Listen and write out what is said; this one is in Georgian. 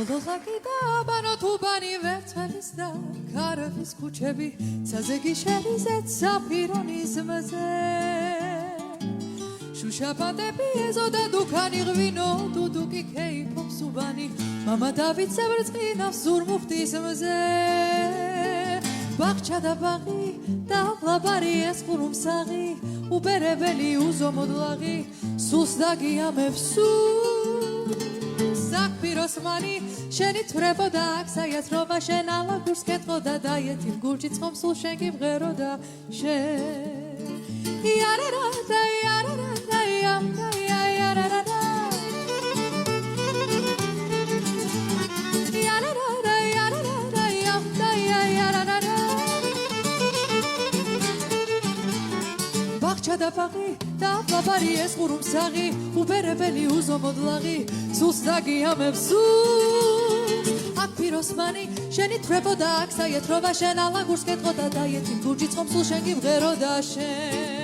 ხოდოსაკი და ბანოთუბანი ვერცხლის და ქარხის ქუჩები ცაზეგი შევიზეთ საფირონის მზე შუშაფატები ეზოდა დუქანი ღვინო დუდუკი ქეიფობს უბანი მამა დავიცე ბრწყინავს ზურმუხტის მზე ბაღჩა და ბაღი და ვლაბარი ეს ყურუმსაღი უბერებელი უზომოდლაღი სულს დაგიამებს საქმიროსმანი შენი თვრებოდა აქ საიათრობა შენ ალაგურს კეთყოდა და იეთიმ გურჯი ცხომსულ შენ გიმღეროდა შენ იარარა და იარარა და იარარა და იარარა და იარარა და იარარა და ბაღჩა და ბაღი და ვლაბარი ეს ყურუმსაღი უბერებელი უზომოდლაღი სულს დაგიამებს აქ პიროსმანი შენი თვრებოდა აქ საიათრობა შენ ალაგურს კეთყოდა და იეთიმ გურჯი ცხომსულ შენ გიმღეროდა შენ